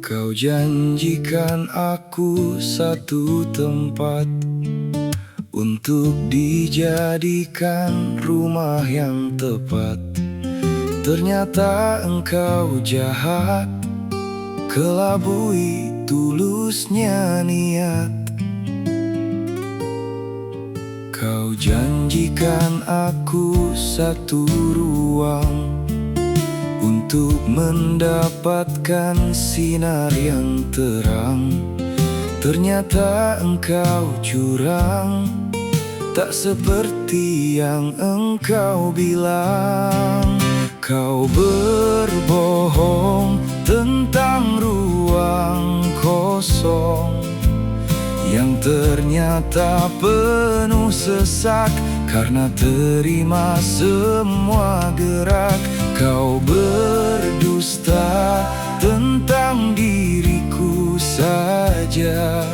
Kau janjikan aku satu tempat untuk dijadikan rumah yang tepat. Ternyata engkau jahat, kelabui tulusnya niat. Kau janjikan aku satu ruang untuk mendapatkan sinar yang terang. Ternyata engkau curang, tak seperti yang engkau bilang. Kau berbohong tentang ruang kosong yang ternyata penuh sesak. Karena terima semua gerak, kau berdusta tentang diriku saja,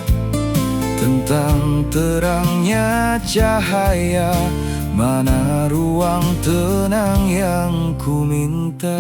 tentang terangnya cahaya. Mana ruang tenang yang ku minta?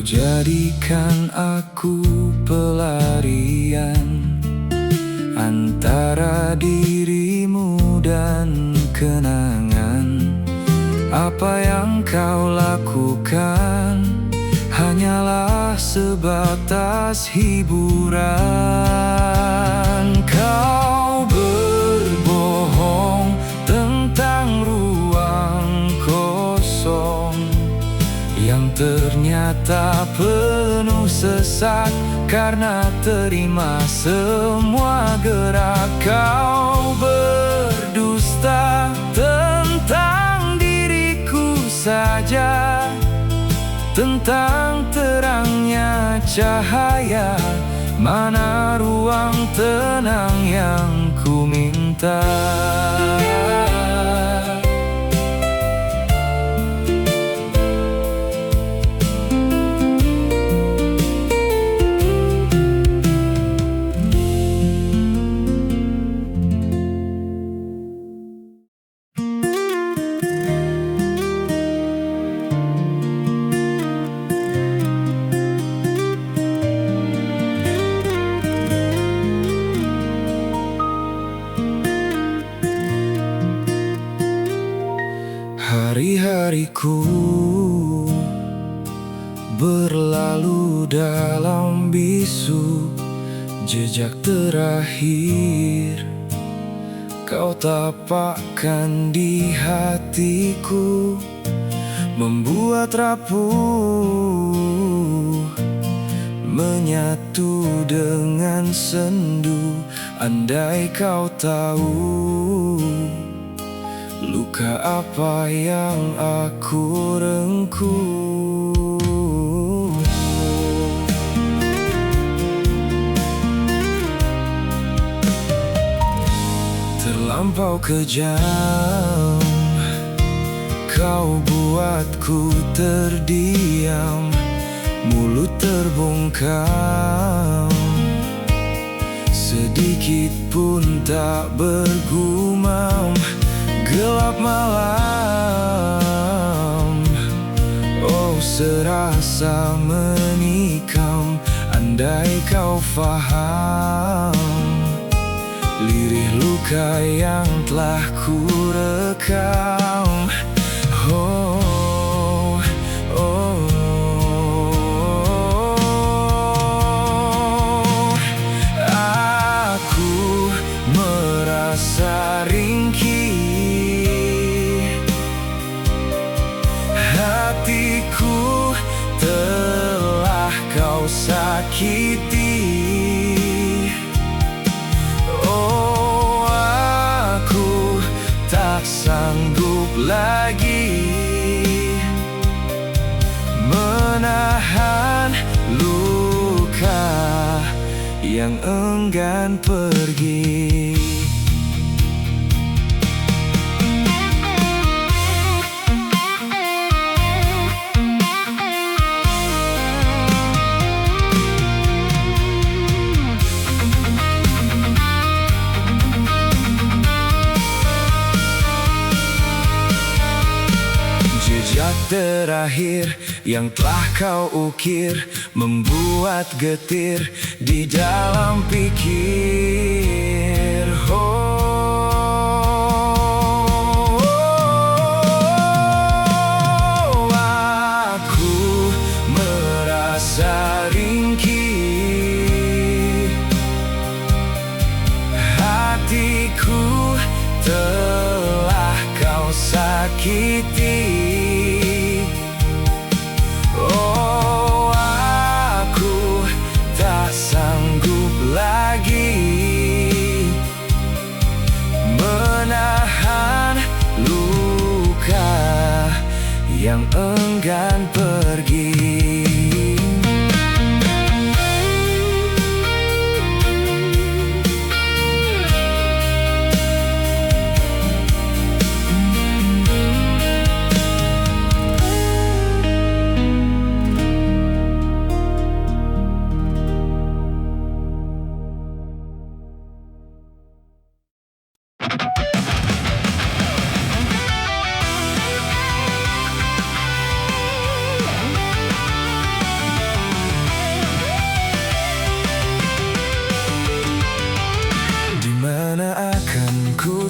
Jadikan aku pelarian antara dirimu dan kenangan. Apa yang kau lakukan hanyalah sebatas hiburan. Kau berbohong tentang ruang kosong yang ternyata penuh sesak. Karena terima semua gerak, kau berdusta tentang diriku saja, tentang terangnya cahaya. Mana ruang tenang yang ku minta? Hari-hariku berlalu dalam bisu, jejak terakhir kau tapakkan di hatiku, membuat rapuh menyatu dengan sendu. Andai kau tahu luka apa yang aku rengkuh. Terlampau kejam, kau buatku terdiam, mulut terbungkam, sedikit pun tak bergumam. Gelap malam, oh serasa menikam. Andai kau faham lirih luka yang telah ku rekam. Oh, oh, oh. Aku merasa ringkih, hatiku telah kau sakiti. Oh, aku tak sanggup menahan luka yang enggan pergi. Jejak terakhir yang telah kau ukir membuat getir di dalam pikir. Aku merasa ringkih, hatiku telah kau sakiti. Menahan luka yang enggan pergi.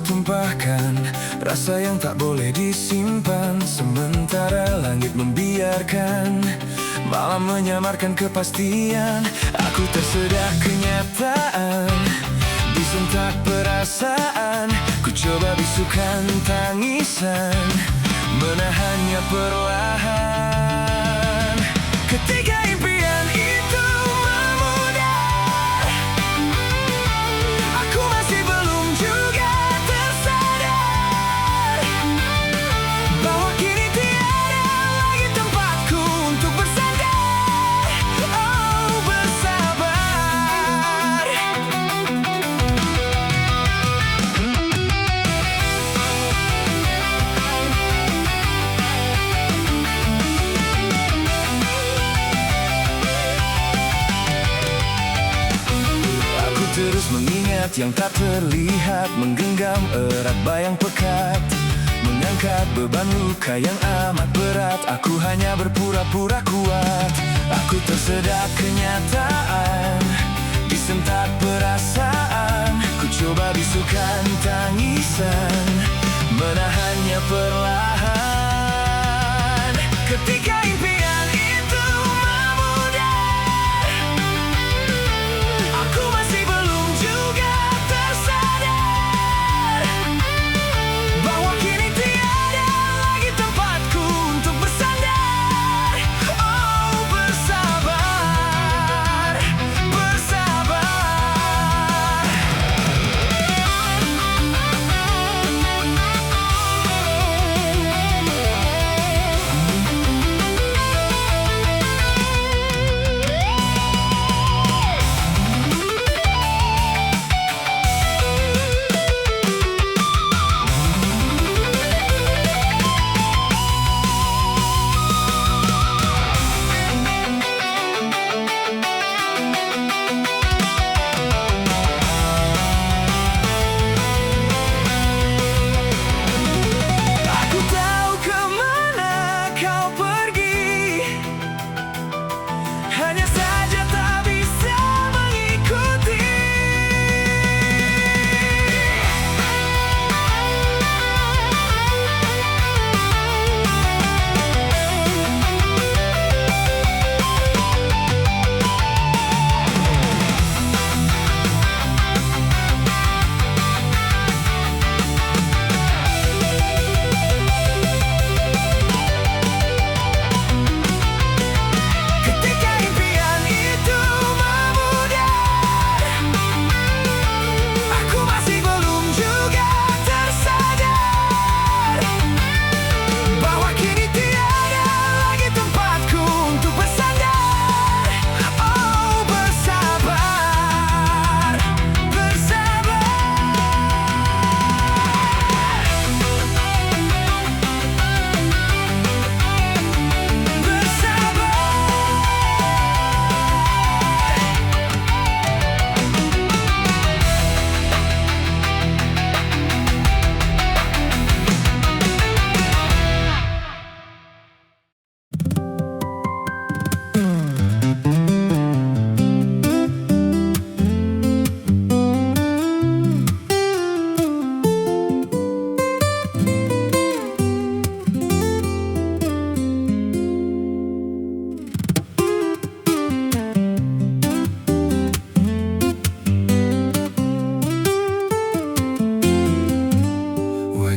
Tumpahkan rasa yang tak boleh disimpan, sementara langit membiarkan malam menyamarkan kepastian. Aku tersedak kenyataan, disentak perasaan. Ku coba bisukan tangisan, menahannya perlahan. Ketika impian itu memudar, aku masih belum juga terus mengingat yang tak terlihat, menggenggam erat bayang pekat, mengangkat beban luka yang amat berat. Aku hanya berpura-pura kuat, aku tersedak kenyataan, disentak perasaan. Ku coba bisukan tangisan, menahannya perlahan. Ketika impian itu memudar, aku masih belum juga tersadar bahwa kini tiada lagi tempatku untuk bersandar. Oh, bersabar, bersabar.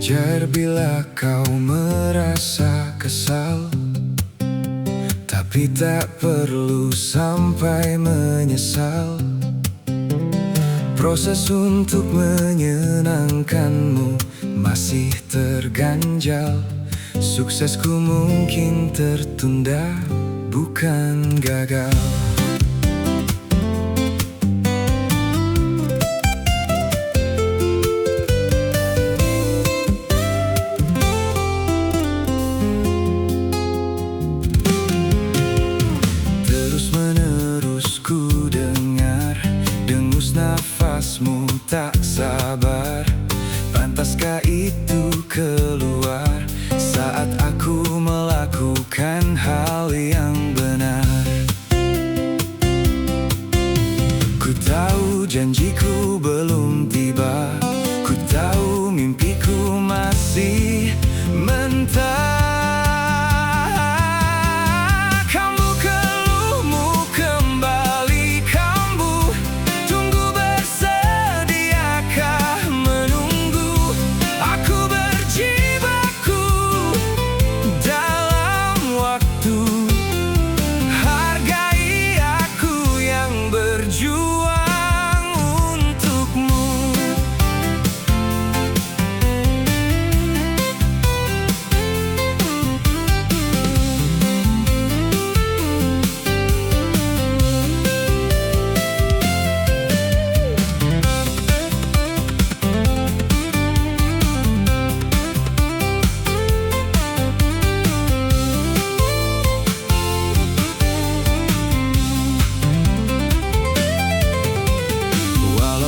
Wajar bila kau merasa kesal, tapi tak perlu sampai menyesal. Proses untuk menyenangkanmu masih terganjal. Suksesku mungkin tertunda, bukan gagal. Terus-menerus ku dengar dengus nafasmu tak sabar. Pantaskah itu keluar saat aku melakukan hal yang benar? Ku tahu janjiku belum tiba, ku tahu mimpiku masih mentah.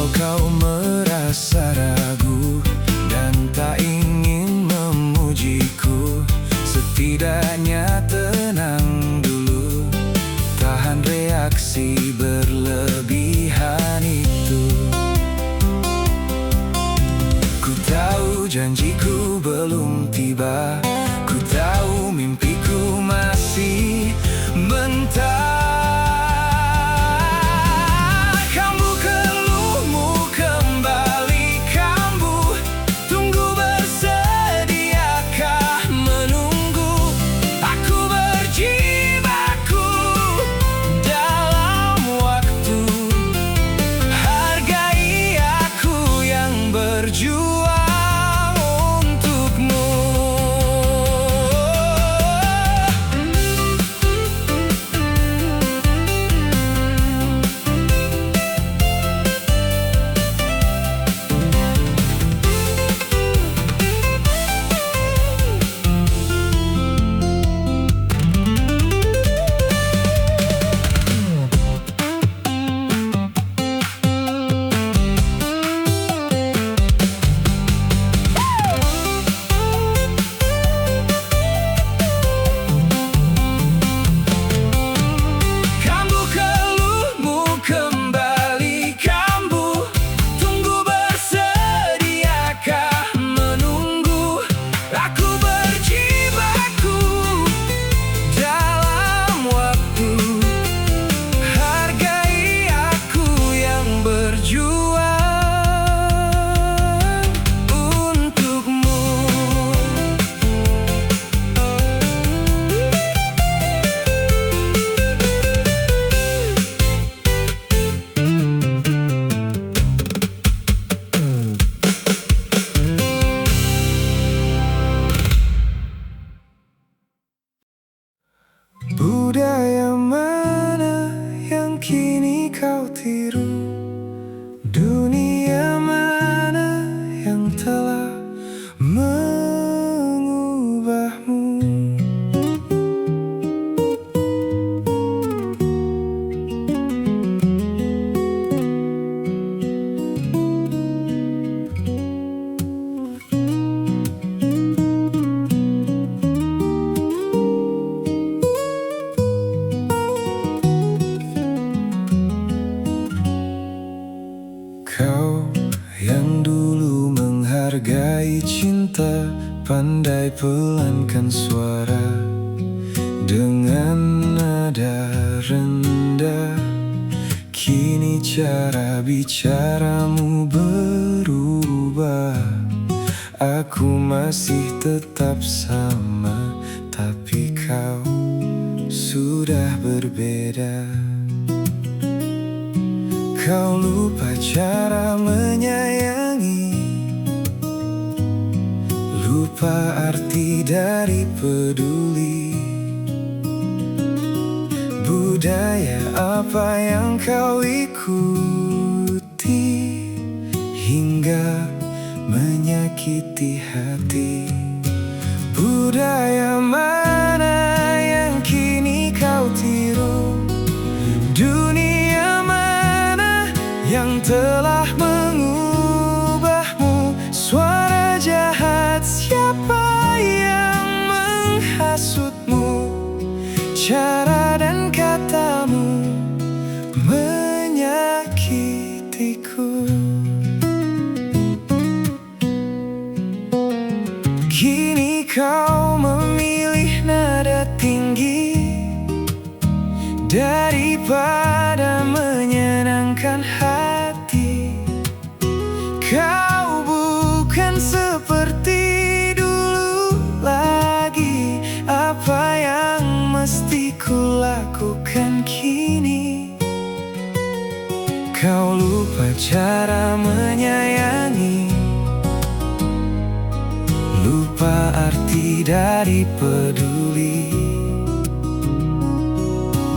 Kau merasa ragu dan tak ingin memujiku, setidaknya tenang dulu. Tahan reaksi berlebihan itu. Ku tahu janjiku belum tiba, ku tahu mimpiku masih mentah. Budaya mana yang kini kau tiru? Dunia mana yang telah mengubahmu? Kau yang dulu menghargai cinta, pandai pelankan suara dengan nada rendah. Kini cara bicaramu berubah. Aku masih tetap sama, tapi kau sudah berbeda. Kau lupa cara menyayangi, lupa arti dari peduli. Budaya apa yang kau ikuti hingga menyakiti hati? Budaya mana yang kini kau tiru? Dunia mana yang telah mengubahmu? Suara jahat siapa yang menghasutmu? Cara dan katamu menyakitiku. Kini kau memilih nada tinggi daripada menyenangkan hati. Kau bukan seperti dulu lagi. Apa yang mesti kulakukan kini? Kau lupa cara menyayangi, lupa arti dari peduli.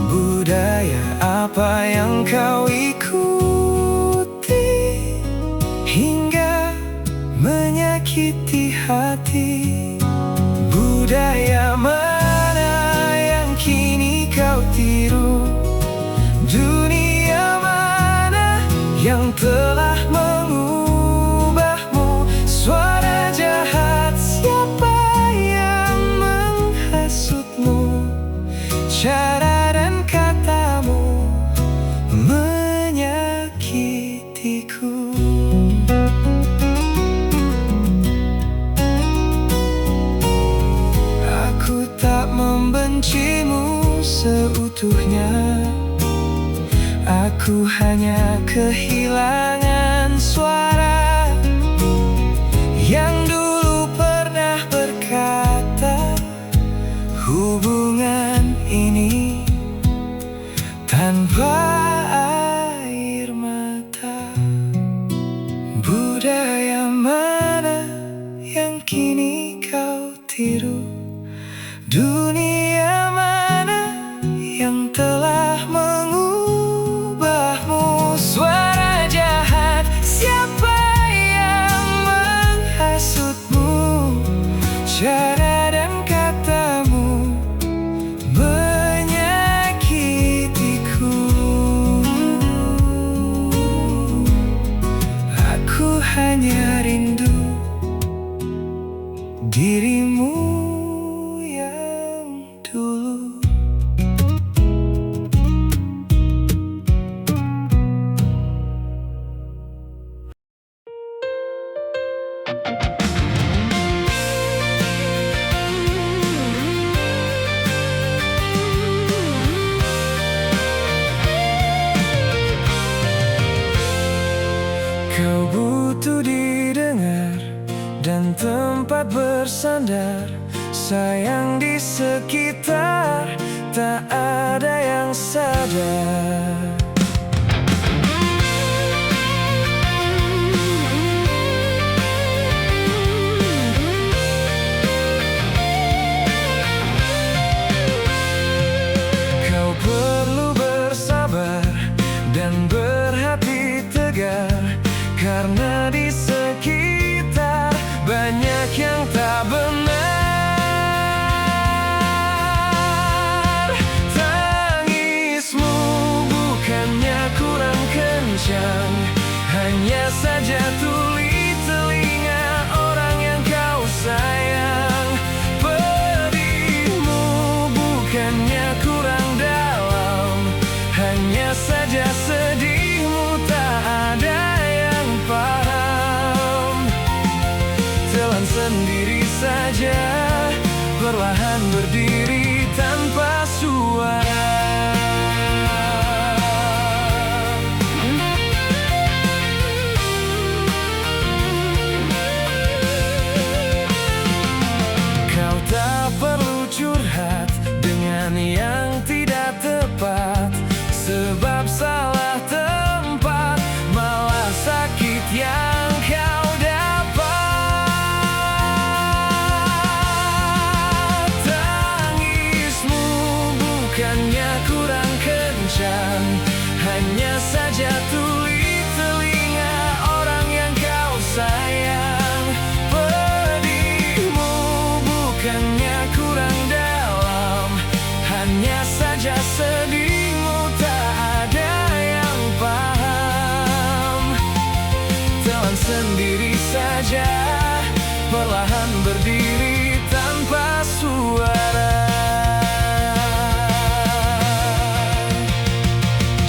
Budaya apa yang kau ikuti hingga menyakiti hati? Budaya mana yang kini kau tiru? Dunia mana yang telah mengubahmu? Suara jahat siapa yang menghasutmu? Cara dan katamu menyakitiku. Aku tak membencimu seutuhnya. Aku hanya kehilangan suara yang dulu pernah berkata, hubungan ini tanpa air mata. Budaya mana yang kini kau tiru? Dunia mana yang telah mengubahmu? Suara jahat siapa yang menghasutmu? Cara dan katamu menyakitiku. Aku hanya rindu dirimu yang dulu. Kau butuh didengar dan tempat bersandar. Sayang di sekitar tak ada yang sadar. Kau perlu bersabar dan berhati tegar, karena di sekitar banyak yang tak benar. curhat dengan yang tidak tepat, sebab salah tempat malah sakit yang kau dapat. Tangismu bukannya kurang kencang, hanya saja tuli telinga orang yang kau sayang. Pedihmu bukannya kurang dalam, hanya saja sedihmu tak ada yang paham. Telan sendiri saja, perlahan berdiri tanpa suara.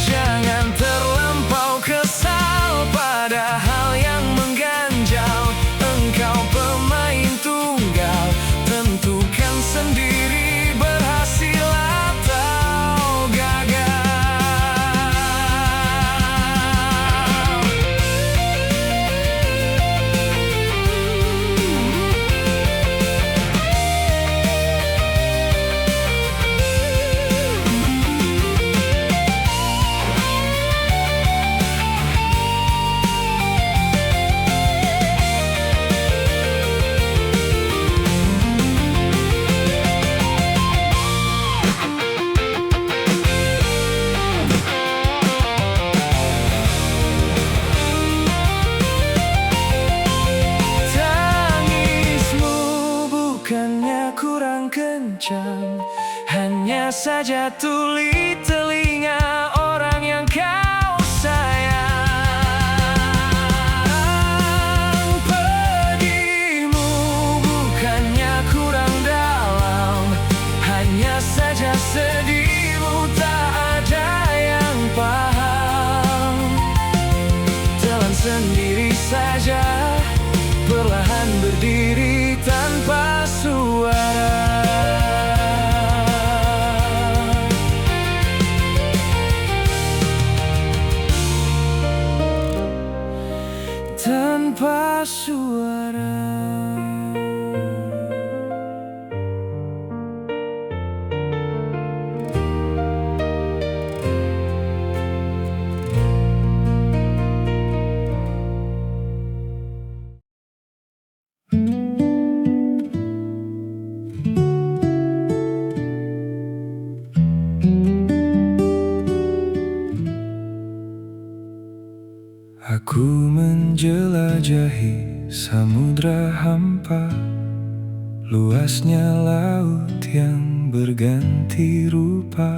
Jangan terlampau kesal pada hal yang mengganjal. Engkau pemain tunggal, tentukan sendiri berhasil atau gagal. Tangismu bukannya kurang kencang, hanya saja tuli telinga orang yang kau sayang. Pedihmu bukannya kurang dalam, hanya saja sedihmu tak ada yang paham. Telan sendiri saja, perlahan berdiri tanpa suara. Tanpa suara. Aku menjelajahi samudra hampa, luasnya laut yang berganti rupa.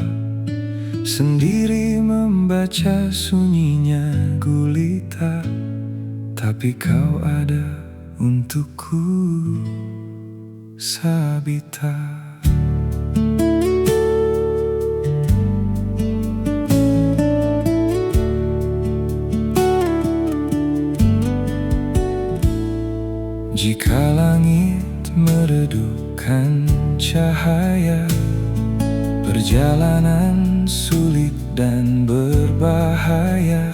Sendiri membaca sunyinya gulita, tapi kau ada untukku, Sabita. Jika langit meredupkan cahaya, perjalanan sulit dan berbahaya,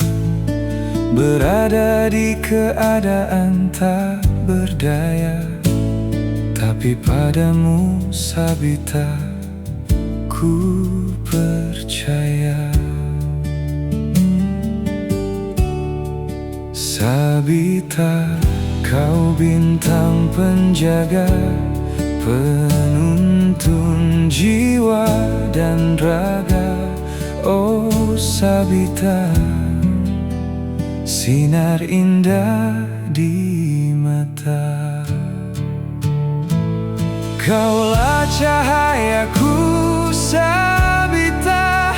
berada di keadaan tak berdaya, tapi padamu Sabita ku percaya. Sabita, kau bintang penjaga, penuntun jiwa dan raga. Oh Sabita, sinar indah di mata. Kaulah cahayaku Sabita,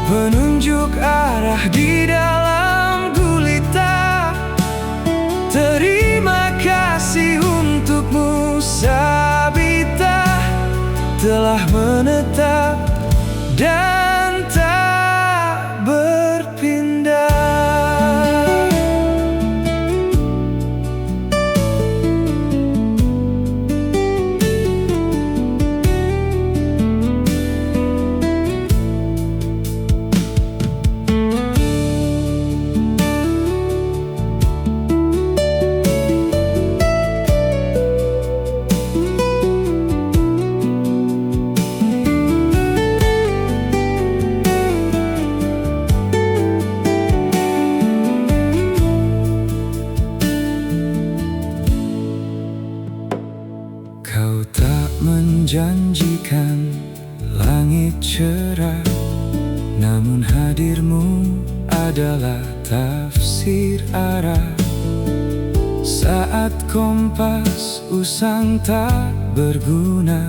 penunjuk arah di dalam gulita. Terima kasih untukmu Sabita, telah menetap dan tak berpindah. janjikan langit cerah, namun hadirmu adalah tafsir arah. Saat kompas usang tak berguna,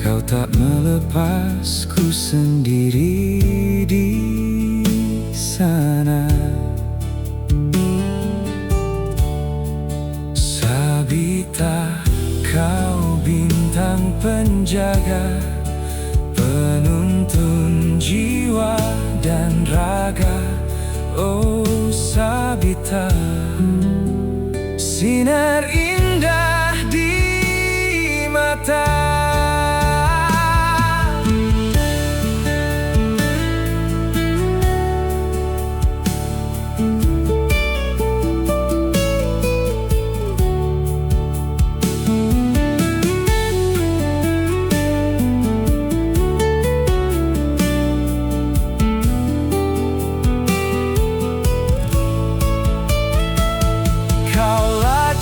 kau tak melepasku sendiri di sana. Sabita, kau bintang penjaga, penuntun jiwa dan raga. Oh Sabita, sinar indah di mata.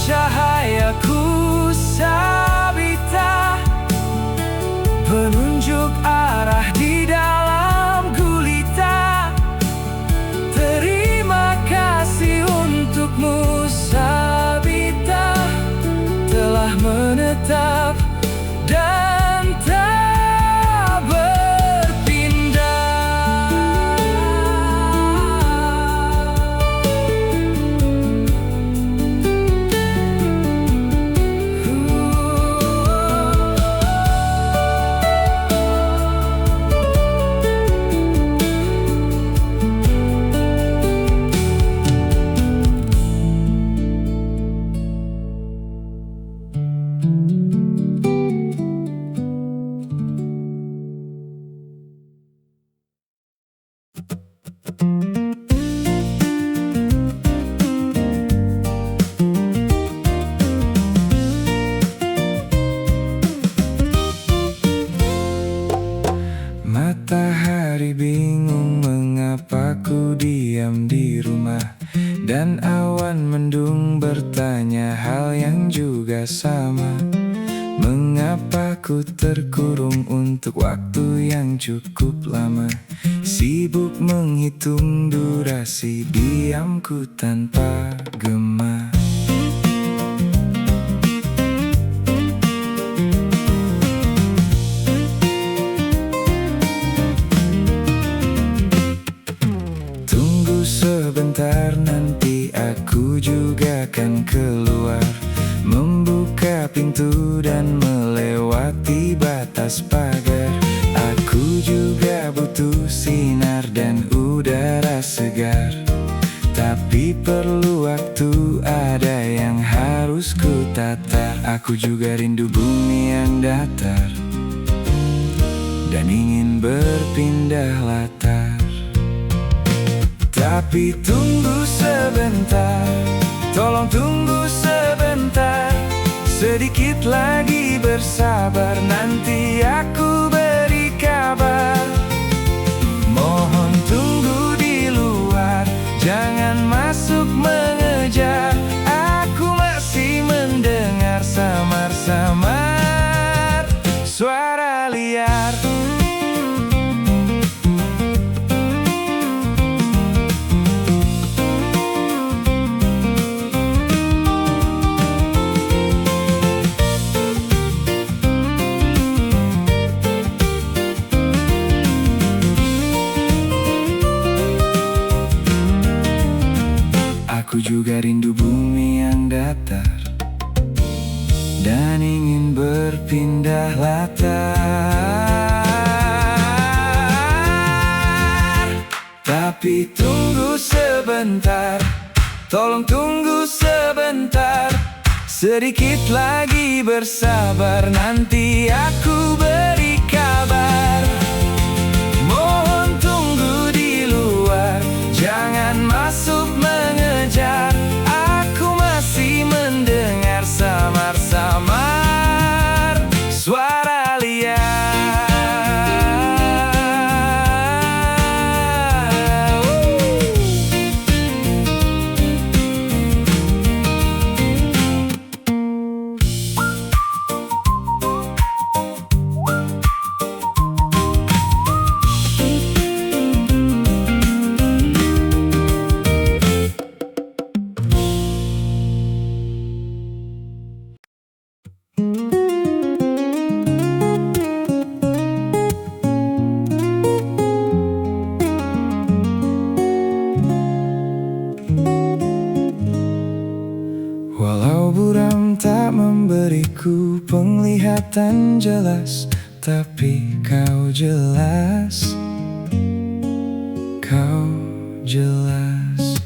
Cahayaku Sabita, penunjuk arah di dalam gulita. Terima kasih untukmu Sabita, telah menetap dan tak berpindah. Matahari bingung mengapa ku diam di rumah, dan awan mendung bertanya hal yang juga sama. Mengapa ku terkurung untuk waktu yang cukup lama, sibuk menghitung durasi diamku tanpa gema. Sebentar, nanti aku juga akan keluar, membuka pintu dan melewati batas pagar. Aku juga butuh sinar dan udara segar, tapi perlu waktu, ada yang harus ku tata. Aku juga rindu bumi yang datar dan ingin berpindah latar. Tapi tunggu sebentar, tolong tunggu sebentar, sedikit lagi bersabar, nanti aku beri kabar. Mohon tunggu di luar, jangan masuk mengejar, aku masih mendengar samar-samar suara liar. Aku juga rindu bumi yang datar dan ingin berpindah latar. Tapi tunggu sebentar, tolong tunggu sebentar, sedikit lagi bersabar, nanti aku beri kabar. Mohon tunggu di luar, jangan masuk mengejar, aku masih mendengar samar-samar suara liar. jelas, tapi kau jelas. Kau jelas.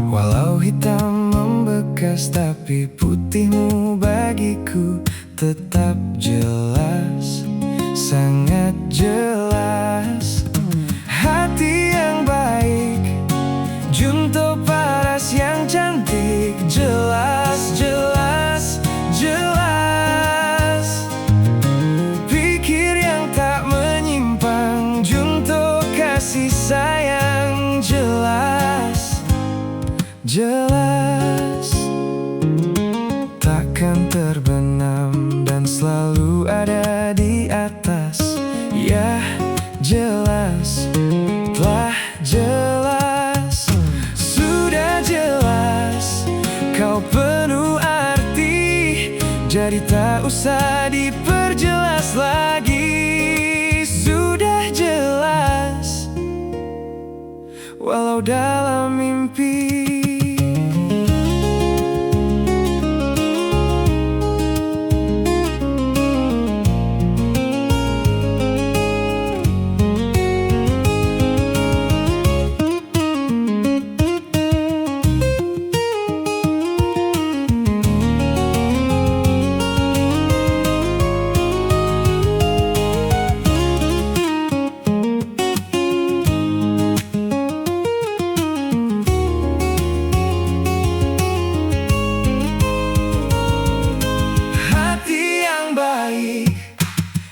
Walau hitam membekas, tapi putihmu bagiku tetap jelas, sangat jelas. Hati yang baik, junto paras yang cantik, jelas, jelas, jelas. Pikir yang tak menyimpang, junto kasih sayang, jelas, jelas. Takkan terbenam dan selalu ada di atas. Ya, jelas, telah jelas, sudah jelas. Kau penuh arti, jadi tak usah diperjelas lagi. Sudah jelas, walau dalam mimpi.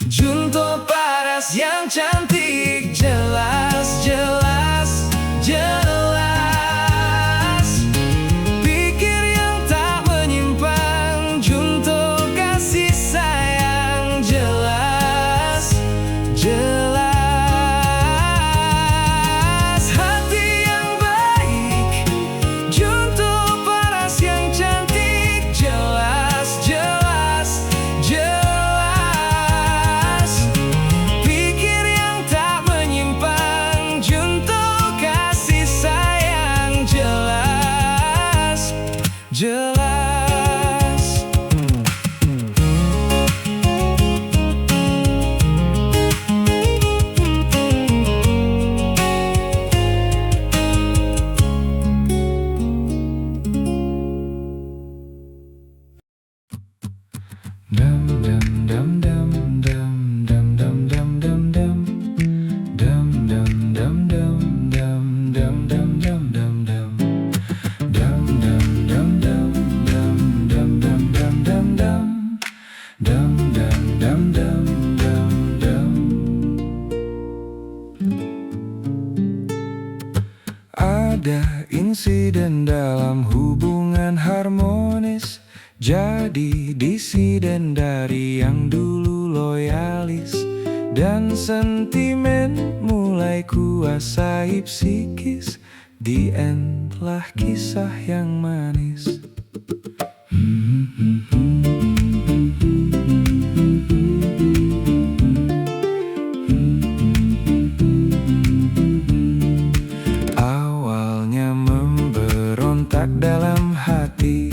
Junto paras yang cantik, jelas, jelas, jelas. Pikir yang tak menyimpang, junto kasih sayang, jelas, jelas. Hati yang baik, junto paras yang cantik, jelas, jelas, jelas. Jelas. Dam dam dam dam dam dam dam dam dam dam dam dam dam dam dam dam dam dam dam dam. Ada insiden dalam hubungan harmonis, jadi disiden dari yang dulu loyalis. Dan sentimen mulai kuasai psikis. The end lah kisah yang manis. Awalnya memberontak dalam hati,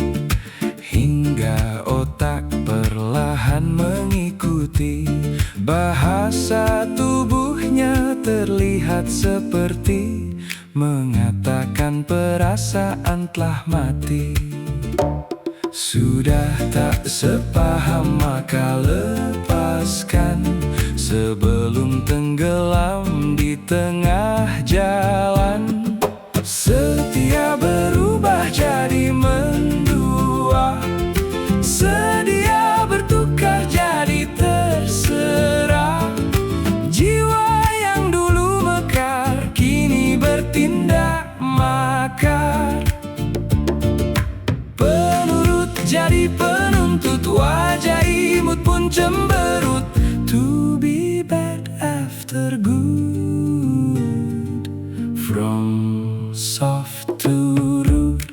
hingga otak perlahan mengikuti. Bahasa tubuhnya terlihat seperti mengatakan perasaan telah mati. Sudah tak sepaham maka lepaskan, sebelum tenggelam di tengah jalan. Setia berubah jadi mendua, sedia bertukar jadi terserah. Jiwa yang dulu mekar kini bertindak makar. Penurut jadi penuntut, wajah imut pun cemberut. To be bad after good, from soft to rude.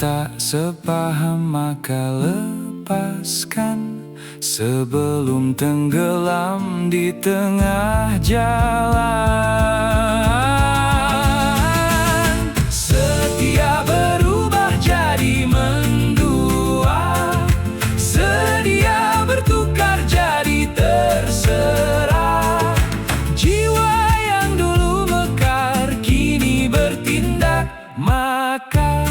tak sepaham maka lepaskan sebelum tenggelam di tengah jalan. Setia berubah jadi mendua, sedia bertukar jadi terserah. Jiwa yang dulu mekar kini bertindak, maka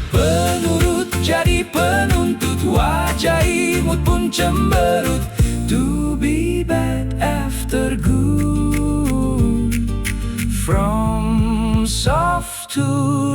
penurut jadi penuntut, wajah imut pun cemberut. To be bad after good, from soft to